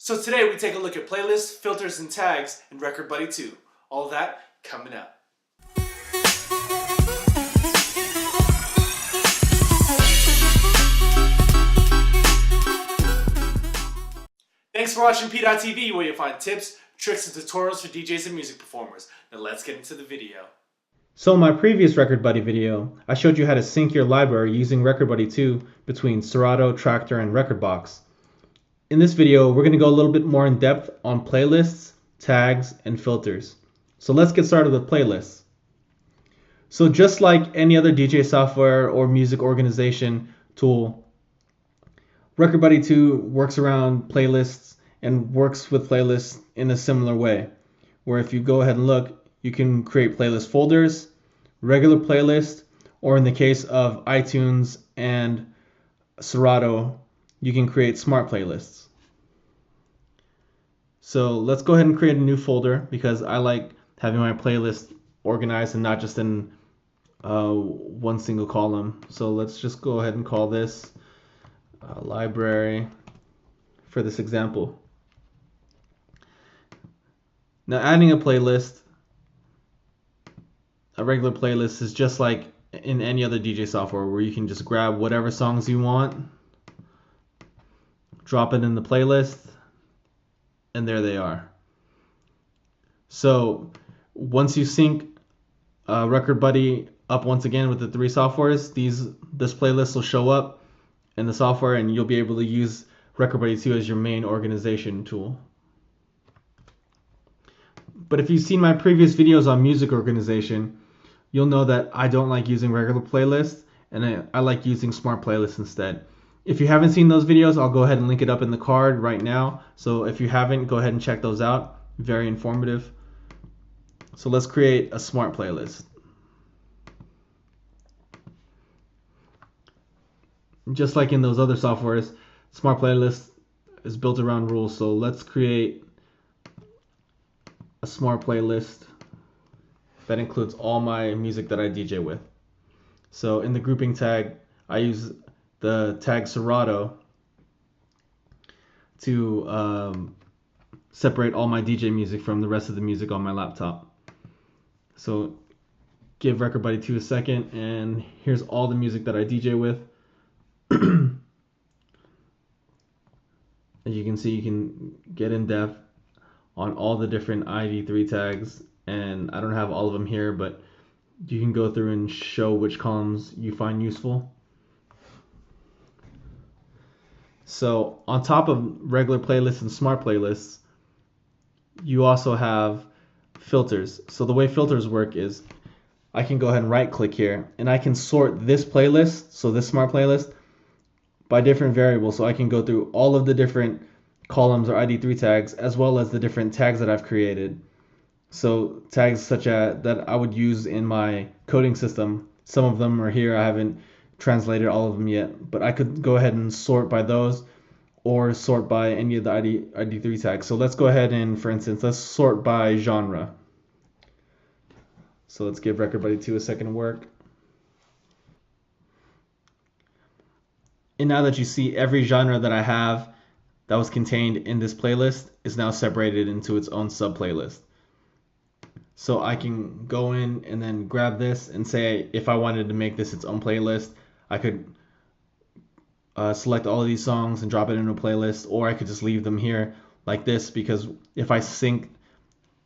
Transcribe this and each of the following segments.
So today we take a look at playlists, filters, and tags in Record Buddy 2. All of that coming up. Thanks for watching PDot TV, where you'll find tips, tricks, and tutorials for DJs and music performers. Now let's get into the video. So in my previous Record Buddy video, I showed you how to sync your library using Record Buddy 2 between Serato, Tractor, and Rekordbox. In this video, we're going to go a little bit more in depth on playlists, tags, and filters. So let's get started with playlists. So just like any other DJ software or music organization tool, Record Buddy 2 works around playlists and works with playlists in a similar way, where if you go ahead and look, you can create playlist folders, regular playlist, or in the case of iTunes and Serato, you can create smart playlists. So let's go ahead and create a new folder because I like having my playlist organized and not just in one single column. So let's just go ahead and call this library for this example. Now adding a playlist, a regular playlist, is just like in any other DJ software where you can just grab whatever songs you want, drop it in the playlist, and there they are. So once you sync Record Buddy up once again with the three softwares, this playlist will show up in the software and you'll be able to use Record Buddy 2 as your main organization tool. But if you've seen my previous videos on music organization, you'll know that I don't like using regular playlists and I like using smart playlists instead. If you haven't seen those videos, I'll go ahead and link it up in the card right now. So if you haven't, go ahead and check those out. Very informative. So let's create a smart playlist. Just like in those other softwares, smart playlist is built around rules. So let's create a smart playlist that includes all my music that I DJ with. So in the grouping tag, I use the tag Serato to separate all my DJ music from the rest of the music on my laptop. So give Record Buddy 2 a second, and here's all the music that I DJ with. As you can see, you can get in depth on all the different ID3 tags, and I don't have all of them here, but you can go through and show which columns you find useful. So on top of regular playlists and smart playlists, you also have filters. So the way filters work is I can go ahead and right click here and I can sort this playlist, so this smart playlist, by different variables. So I can go through all of the different columns or ID3 tags as well as the different tags that I've created. So tags such as that I would use in my coding system. Some of them are here. I haven't translated all of them yet, but I could go ahead and sort by those or sort by any of the ID3 tags. So let's go ahead and, for instance, let's sort by genre. So let's give Record Buddy 2 a second to work. And now that you see, every genre that I have that was contained in this playlist is now separated into its own sub playlist. So I can go in and then grab this and say if I wanted to make this its own playlist, I could select all of these songs and drop it into a playlist, or I could just leave them here like this, because if I sync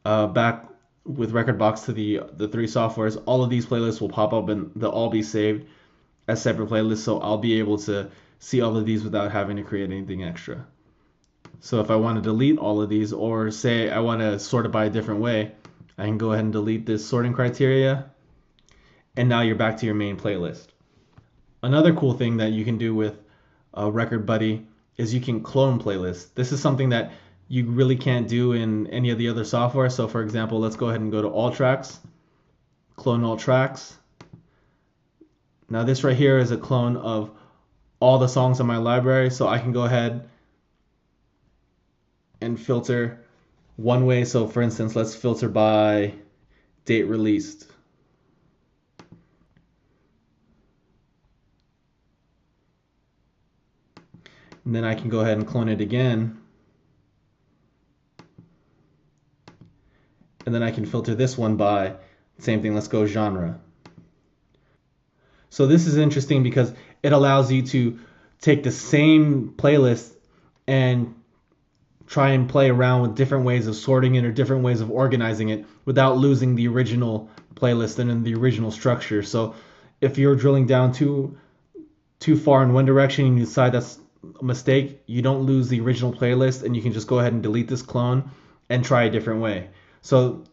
back with Rekordbox to the three softwares, all of these playlists will pop up and they'll all be saved as separate playlists, so I'll be able to see all of these without having to create anything extra. So if I want to delete all of these, or say I want to sort it by a different way, I can go ahead and delete this sorting criteria, and now you're back to your main playlist. Another cool thing that you can do with Record Buddy is you can clone playlists. This is something that you really can't do in any of the other software. So for example, let's go ahead and go to All Tracks, clone all tracks. Now this right here is a clone of all the songs in my library, so I can go ahead and filter one way. So for instance, let's filter by date released. And then I can go ahead and clone it again And then I can filter this one by, same thing, let's go genre. So this is interesting because it allows you to take the same playlist and try and play around with different ways of sorting it or different ways of organizing it without losing the original playlist and in the original structure. So if you're drilling down too far in one direction and you decide that's a mistake, you don't lose the original playlist and you can just go ahead and delete this clone and try a different way. So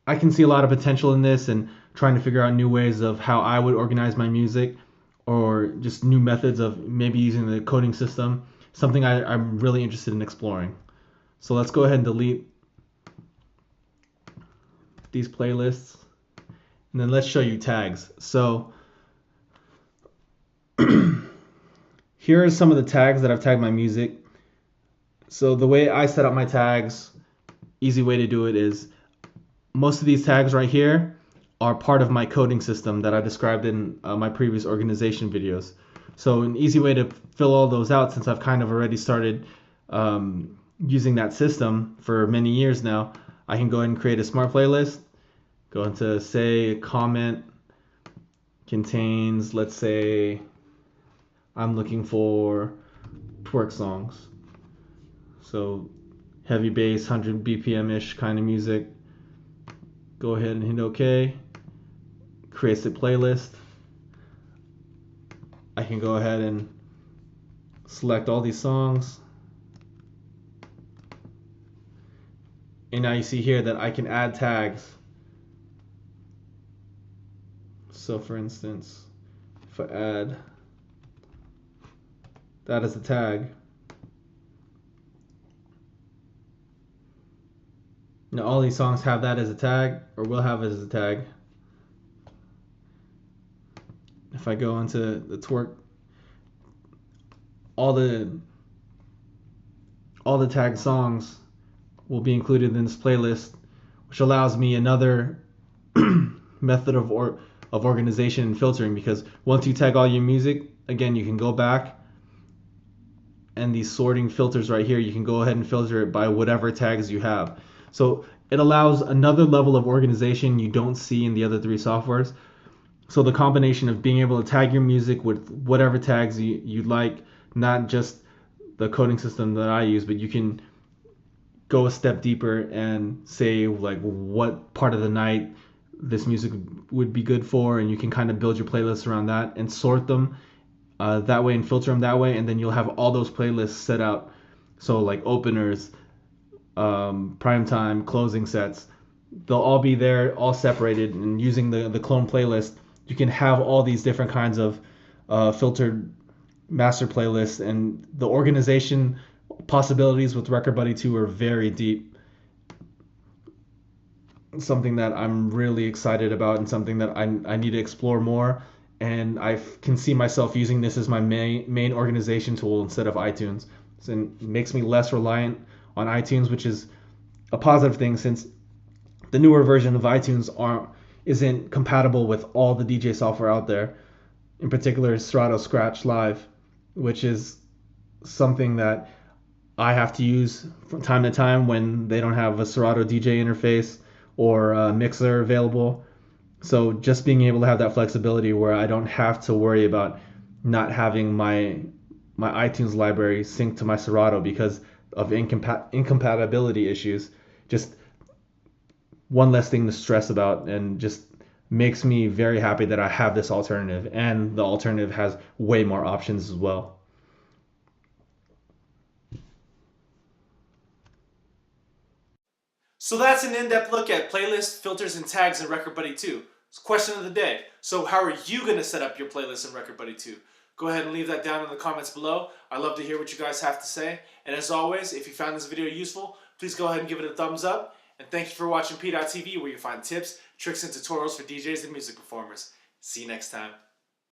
I can see a lot of potential in this and trying to figure out new ways of how I would organize my music or just new methods of maybe using the coding system, something I'm really interested in exploring. So let's go ahead and delete these playlists and then let's show you tags. So here are some of the tags that I've tagged my music. So the way I set up my tags, easy way to do it is most of these tags right here are part of my coding system that I described in my previous organization videos. So an easy way to fill all those out, since I've kind of already started using that system for many years now, I can go ahead and create a smart playlist. Go into, say, comment contains, let's say, I'm looking for twerk songs. So heavy bass, 100 BPM-ish kind of music. Go ahead and hit OK. Creates a playlist. I can go ahead and select all these songs. And now you see here that I can add tags. So for instance, if I add that as a tag, now all these songs have that as a tag, or will have it as a tag. If I go into the twerk, all the tagged songs will be included in this playlist, which allows me another method of organization and filtering, because once you tag all your music, again, you can go back and these sorting filters right here, you can go ahead and filter it by whatever tags you have. So it allows another level of organization you don't see in the other three softwares. So the combination of being able to tag your music with whatever tags you'd like, not just the coding system that I use, but you can go a step deeper and say like what part of the night this music would be good for, and you can kind of build your playlists around that and sort them that way and filter them that way, and then you'll have all those playlists set out. So like openers, prime time, closing sets, they'll all be there, all separated, and using the clone playlist, you can have all these different kinds of filtered master playlists, and the organization possibilities with Record Buddy 2 are very deep. Something that I'm really excited about and something that I need to explore more, and I can see myself using this as my main organization tool instead of iTunes. So it makes me less reliant on iTunes, which is a positive thing, since the newer version of iTunes isn't compatible with all the DJ software out there. In particular, Serato Scratch Live, which is something that I have to use from time to time when they don't have a Serato DJ interface or a mixer available. So just being able to have that flexibility where I don't have to worry about not having my iTunes library synced to my Serato because of incompatibility issues, just one less thing to stress about, and just makes me very happy that I have this alternative, and the alternative has way more options as well. So that's an in-depth look at playlists, filters, and tags in Record Buddy 2. It's question of the day. So how are you going to set up your playlist in Record Buddy 2? Go ahead and leave that down in the comments below. I love to hear what you guys have to say. And as always, if you found this video useful, please go ahead and give it a thumbs up. And thank you for watching PDot TV, where you find tips, tricks, and tutorials for DJs and music performers. See you next time.